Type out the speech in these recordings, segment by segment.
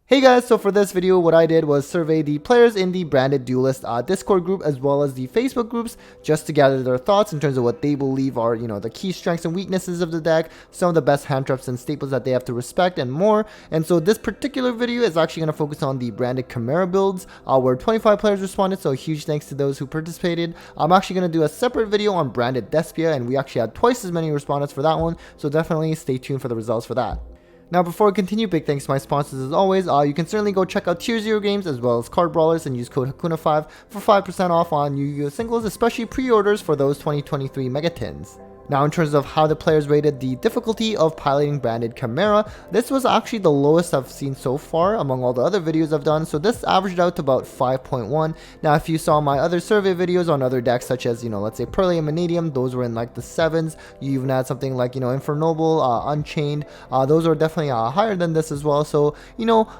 Hey guys, so for this video what I did was survey the players in the Branded Duelist Discord group as well as the Facebook groups just to gather their thoughts in terms of what they believe are, the key strengths and weaknesses of the deck, some of the best hand traps and staples that they have to respect and more. And so this particular video is actually going to focus on the Branded Chimera builds where 25 players responded, so huge thanks to those who participated. I'm actually going to do a separate video on Branded Despia and we actually had twice as many respondents for that one, so definitely stay tuned for the results for that. Now before we continue, big thanks to my sponsors as always. You can certainly go check out Tier 0 games as well as Card Brawlers and use code Hakuna5 for 5% off on Yu-Gi-Oh! Singles, especially pre-orders for those 2023 Megatins. Now in terms of how the players rated the difficulty of piloting Branded Chimera, this was actually the lowest I've seen so far among all the other videos I've done, so this averaged out to about 5.1. Now if you saw my other survey videos on other decks such as, let's say Perlium and Vanadium, those were in like the 7s. You even had something like, Infernoble, Unchained, those are definitely higher than this as well. So,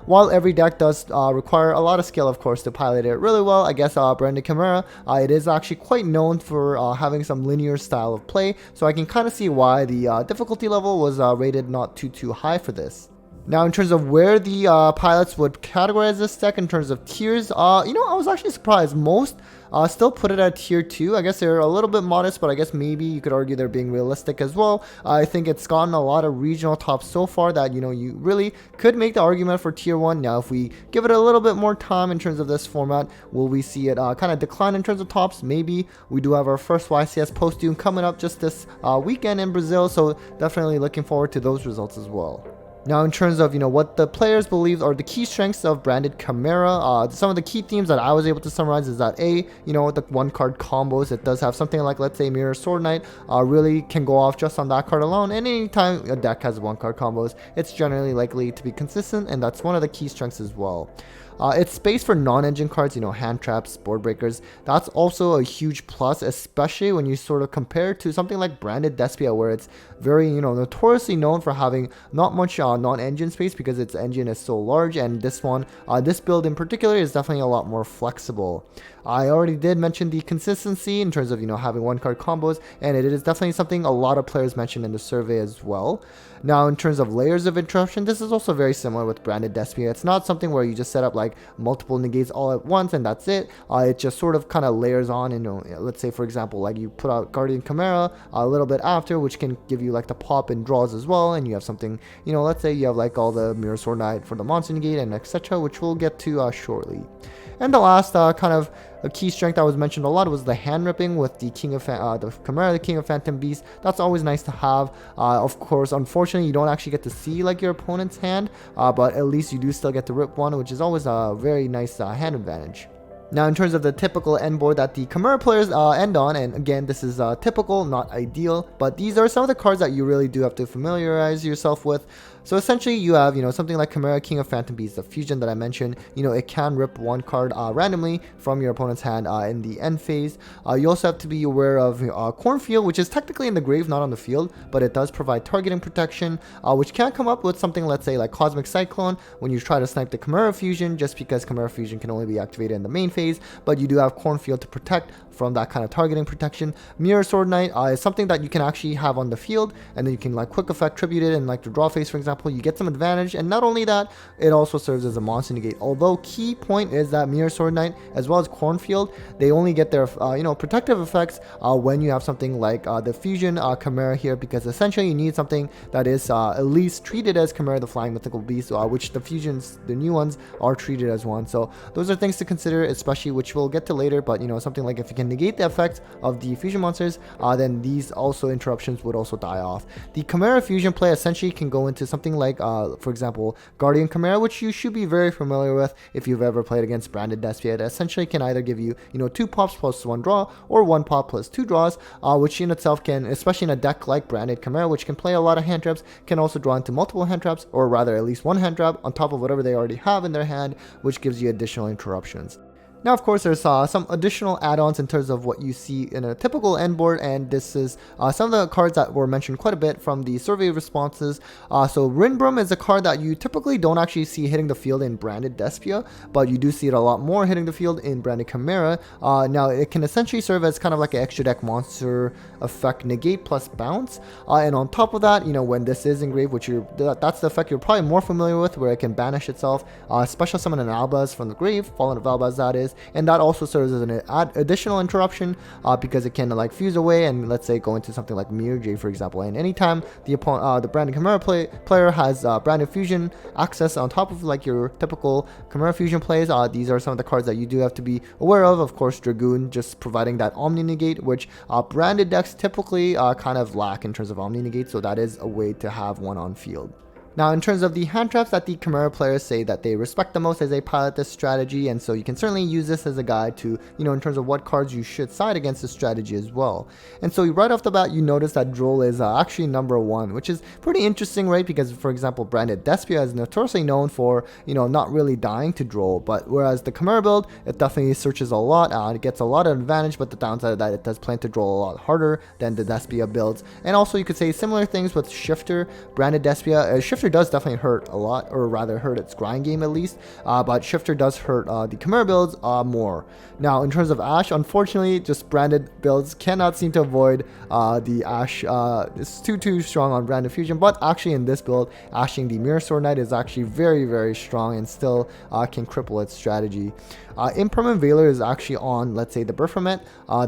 while every deck does require a lot of skill of course to pilot it really well, I guess Branded Chimera, it is actually quite known for having some linear style of play. So I can kind of see why the difficulty level was rated not too high for this. Now in terms of where the pilots would categorize this deck in terms of tiers, I was actually surprised. Most still put it at tier 2. I guess they're a little bit modest, but I guess maybe you could argue they're being realistic as well. I think it's gotten a lot of regional tops so far that, you really could make the argument for tier 1. Now, if we give it a little bit more time in terms of this format, will we see it kind of decline in terms of tops? Maybe. We do have our first YCS post-DUNE coming up just this weekend in Brazil, so definitely looking forward to those results as well. Now in terms of what the players believe are the key strengths of Branded Chimera, some of the key themes that I was able to summarize is that the one card combos, it does have something like, let's say, Mirror Sword Knight, really can go off just on that card alone, and anytime a deck has one card combos, it's generally likely to be consistent, and that's one of the key strengths as well. It's space for non-engine cards, hand traps, board breakers. That's also a huge plus, especially when you sort of compare to something like Branded Despia, where it's very, notoriously known for having not much non-engine space because its engine is so large, and this one, this build in particular is definitely a lot more flexible. I already did mention the consistency in terms of, having one card combos, and it is definitely something a lot of players mentioned in the survey as well. Now, in terms of layers of interruption, this is also very similar with Branded Despia. It's not something where you just set up like multiple negates all at once and that's it. It just sort of kind of layers on, and let's say for example, like you put out Guardian Chimera a little bit after, which can give you like the pop and draws as well, and you have something, let's say you have like all the Mirror Sword Knight for the monster negate and etc., which we'll get to shortly. And the last kind of a key strength that was mentioned a lot was the hand ripping with the the Chimera, the King of Phantom Beast. That's always nice to have. Of course, unfortunately, you don't actually get to see like your opponent's hand, but at least you do still get to rip one, which is always a very nice hand advantage. Now in terms of the typical end board that the Chimera players end on, and again this is typical, not ideal, but these are some of the cards that you really do have to familiarize yourself with. So essentially you have, something like Chimera, King of Phantom Beast, the fusion that I mentioned, it can rip one card randomly from your opponent's hand in the end phase. You also have to be aware of Cornfield, which is technically in the grave, not on the field, but it does provide targeting protection, which can come up with something, let's say, like Cosmic Cyclone when you try to snipe the Chimera fusion, just because Chimera fusion can only be activated in the main phase, but you do have Cornfield to protect from that kind of targeting protection. Mirror Sword Knight is something that you can actually have on the field, and then you can like quick effect tribute it in like the draw phase, for example. You get some advantage, and not only that, it also serves as a monster negate. Although key point is that Mirror Sword Knight as well as Cornfield, they only get their protective effects when you have something like the fusion Chimera here, because essentially you need something that is at least treated as Chimera, the Flying Mythical Beast, which the fusions, the new ones, are treated as one. So those are things to consider, especially which we'll get to later. But something like if you can negate the effects of the fusion monsters, then these also interruptions would also die off. The Chimera fusion play essentially can go into something like for example, Guardian Chimera, which you should be very familiar with if you've ever played against Branded Despia. It essentially can either give you, 2 pops plus 1 draw, or 1 pop plus 2 draws, which in itself can, especially in a deck like Branded Chimera, which can play a lot of hand traps, can also draw into multiple hand traps, or rather at least one hand trap on top of whatever they already have in their hand, which gives you additional interruptions. Now, of course, there's some additional add-ons in terms of what you see in a typical end board, and this is some of the cards that were mentioned quite a bit from the survey responses. So Rinbrum is a card that you typically don't actually see hitting the field in Branded Despia, but you do see it a lot more hitting the field in Branded Chimera. Now, it can essentially serve as kind of like an extra deck monster effect, negate plus bounce, and on top of that, when this is engraved, which that's the effect you're probably more familiar with, where it can banish itself, special summon an Albaz from the grave, Fallen of Albaz that is, and that also serves as an additional interruption because it can like fuse away and let's say go into something like Mirror J, for example. And anytime the Branded Chimera player has Branded Fusion access on top of like your typical Chimera Fusion plays, these are some of the cards that you do have to be aware of. Of course, Dragoon just providing that Omni Negate, which branded decks typically kind of lack in terms of Omni Negate, so that is a way to have one on field. Now, in terms of the hand traps that the Chimera players say that they respect the most as they pilot this strategy, and so you can certainly use this as a guide to, in terms of what cards you should side against this strategy as well. And so right off the bat, you notice that Droll is actually number 1, which is pretty interesting, right? Because, for example, Branded Despia is notoriously known for, not really dying to Droll, but whereas the Chimera build, it definitely searches a lot, it gets a lot of advantage, but the downside of that, it does plan to Droll a lot harder than the Despia builds. And also, you could say similar things with Shifter. Branded Despia, Shifter does definitely hurt a lot, or rather hurt its grind game at least, but Shifter does hurt the Chimera builds more. Now, in terms of Ash, unfortunately, just branded builds cannot seem to avoid the Ash. It's too strong on Branded Fusion, but actually in this build, Ashing the Mirror Sword Knight is actually very strong and still can cripple its strategy. Impermanent Veiler is actually on, let's say, the Berfomet,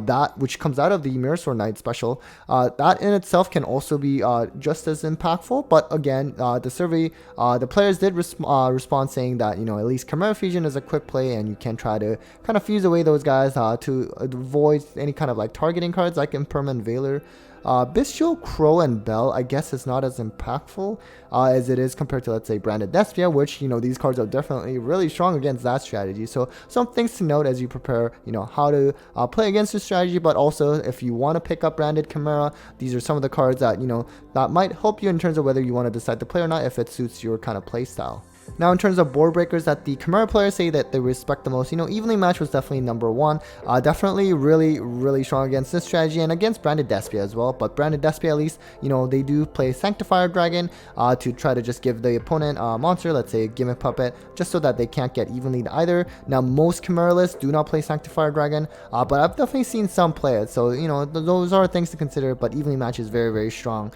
that which comes out of the Mirror Sword Knight special. That in itself can also be just as impactful, but again, the survey, the players did respond saying that, at least Chimera Fusion is a quick play, and you can try to kind of fuse away those guys to avoid any kind of like targeting cards like Impermanent Veiler. Bestial, Crow, and Bell, I guess, is not as impactful as it is compared to, let's say, Branded Despia, which, these cards are definitely really strong against that strategy. So some things to note as you prepare, how to play against this strategy, but also if you want to pick up Branded Chimera, these are some of the cards that, that might help you in terms of whether you want to decide to play or not if it suits your kind of play style. Now, in terms of board breakers that the Chimera players say that they respect the most, Evenly Match was definitely number 1. Definitely really strong against this strategy and against Branded Despia as well. But Branded Despia, at least, they do play Sanctifier Dragon to try to just give the opponent a monster, let's say a Gimmick Puppet, just so that they can't get evenly either. Now, most Chimera lists do not play Sanctifier Dragon, but I've definitely seen some play it. So, those are things to consider, but Evenly Match is very strong.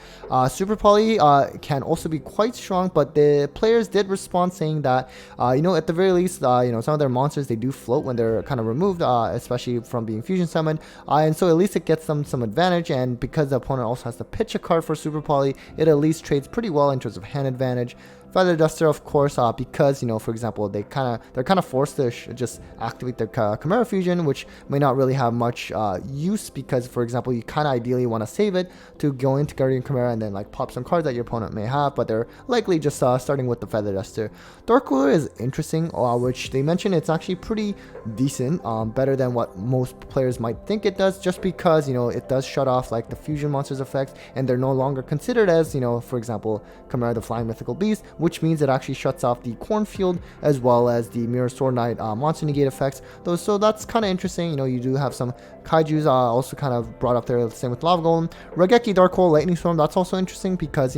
Super Poly can also be quite strong, but the players did respond saying that at the very least some of their monsters, they do float when they're kind of removed, especially from being fusion summoned, and so at least it gets them some advantage. And because the opponent also has to pitch a card for Super Poly, it at least trades pretty well in terms of hand advantage. Feather Duster, of course, because for example, they're kind of forced to just activate their Chimera Fusion, which may not really have much use, because for example, you kind of ideally want to save it to go into Guardian Chimera and then like pop some cards that your opponent may have, but they're likely just starting with the Feather Duster. Dark Cooler is interesting, which they mentioned it's actually pretty decent, better than what most players might think it does, just because it does shut off like the fusion monsters effects, and they're no longer considered as for example, Chimera the Flying Mythical Beast, which means it actually shuts off the Cornfield as well as the Mirror Sword Knight monster negate effects. So that's kind of interesting. You do have some Kaijus also kind of brought up there, same with Lava Golem. Regeki Dark Hole Lightning Storm, that's also interesting because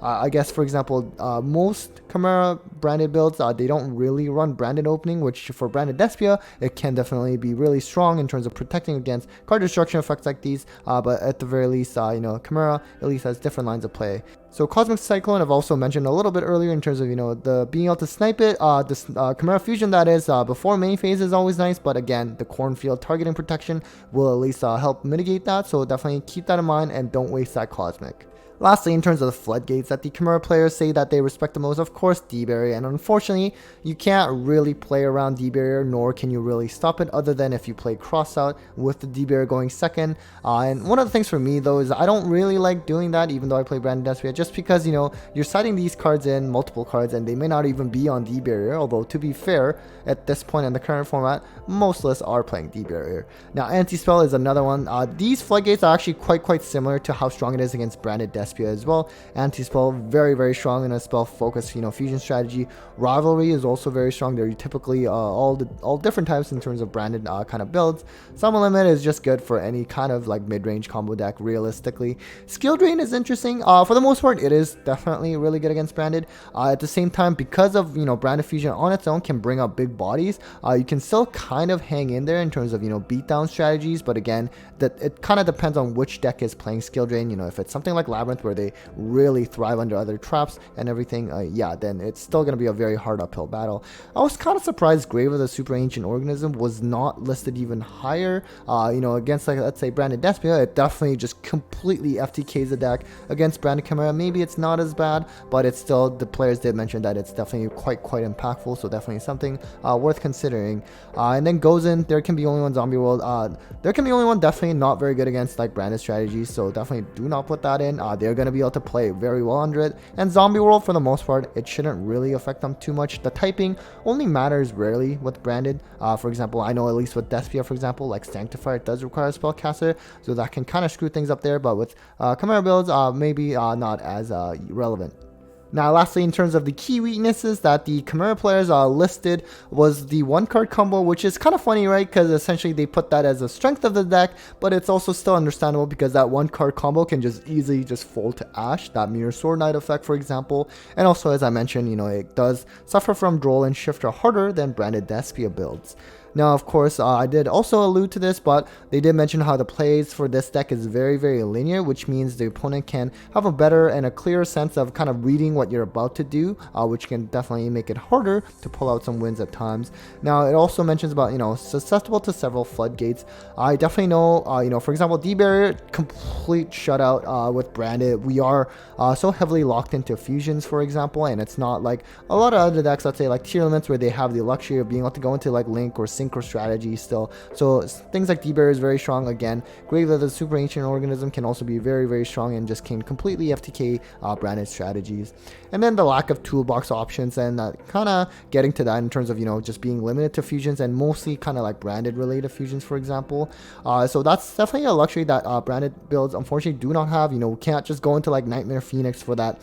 I guess for example, most Chimera branded builds, they don't really run branded opening, which for Branded Despia, it can definitely be really strong in terms of protecting against card destruction effects like these, but at the very least, Chimera at least has different lines of play. So Cosmic Cyclone I've also mentioned a little bit earlier in terms of the being able to snipe it. This Chimera Fusion, that is, before main phase is always nice, but again, the Cornfield targeting protection will at least help mitigate that, so definitely keep that in mind and don't waste that Cosmic. Lastly, in terms of the Floodgates that the Chimera players say that they respect the most, of course, D-Barrier, and unfortunately, you can't really play around D-Barrier, nor can you really stop it, other than if you play Cross Out with the D-Barrier going second. And one of the things for me, though, is I don't really like doing that, even though I play Branded Despia, just because, you're citing these cards in, multiple cards, and they may not even be on D-Barrier, although, to be fair, at this point in the current format, most lists are playing D-Barrier. Now, Anti-Spell is another one. These Floodgates are actually quite similar to how strong it is against Branded Despia. Despia as well. Anti-spell, very strong in a spell focused, fusion strategy. Rivalry is also very strong. They're typically all different types in terms of branded kind of builds. Summon Limit is just good for any kind of like mid-range combo deck realistically. Skill Drain is interesting. For the most part, it is definitely really good against branded. At the same time, because of branded fusion on its own can bring up big bodies, you can still kind of hang in there in terms of beatdown strategies. But again, that it kind of depends on which deck is playing Skill Drain. If it's something like Labyrinth where they really thrive under other traps and everything, yeah, then it's still going to be a very hard uphill battle. I was kind of surprised Grave of the Super Ancient Organism was not listed even higher. Against, like, let's say Branded Despia, it definitely just completely FTKs the deck. Against Branded Chimera, maybe it's not as bad, but it's still, the players did mention that it's definitely quite impactful, so definitely something worth considering. And then goes in, there can be only one Zombie World. There can be only one, definitely not very good against like branded strategies, so definitely do not put that in. They're going to be able to play very well under it. And Zombie World, for the most part, it shouldn't really affect them too much. The typing only matters rarely with branded. For example, I know at least with Despia, for example, like Sanctifier, it does require a spellcaster, so that can kind of screw things up there. But with Chimera builds, maybe not as relevant. Now, lastly, in terms of the key weaknesses that the Chimera players listed was the one card combo, which is kind of funny, right? Because essentially they put that as a strength of the deck, but it's also still understandable because that one card combo can just easily just fold to ash, that Mirror Sword Knight effect, for example. And also, as I mentioned, it does suffer from Droll and Shifter harder than branded Despia builds. Now, of course, I did also allude to this, but they did mention how the plays for this deck is very linear, which means the opponent can have a better and a clearer sense of kind of reading what you're about to do, which can definitely make it harder to pull out some wins at times. Now, it also mentions about, susceptible to several floodgates. I definitely know, for example, D-Barrier, complete shutout with branded. We are so heavily locked into fusions, for example, and it's not like a lot of other decks, let's say like Tier Limits, where they have the luxury of being able to go into like Link or Synchro strategy still. So things like D-Barrier is very strong. Again, Grave of the Super Ancient Organism can also be very strong and just can completely FTK branded strategies. And then the lack of toolbox options and kind of getting to that in terms of just being limited to fusions and mostly kind of like branded related fusions, for example. So that's definitely a luxury that branded builds unfortunately do not have. We can't just go into like Nightmare Phoenix for that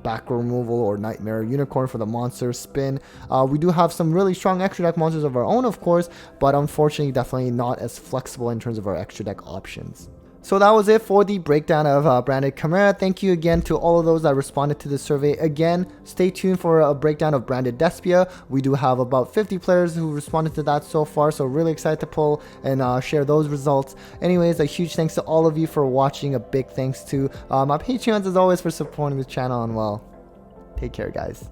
back row removal or Nightmare Unicorn for the monster spin. We do have some really strong extra deck monsters of our own, of course, but unfortunately definitely not as flexible in terms of our extra deck options. So that was it for the breakdown of branded Chimera. Thank you again to all of those that responded to the survey. Again, stay tuned for a breakdown of branded Despia. We do have about 50 players who responded to that so far, so really excited to pull and share those results. Anyways, a huge thanks to all of you for watching. A big thanks to my Patreons as always for supporting this channel, and well, take care, guys.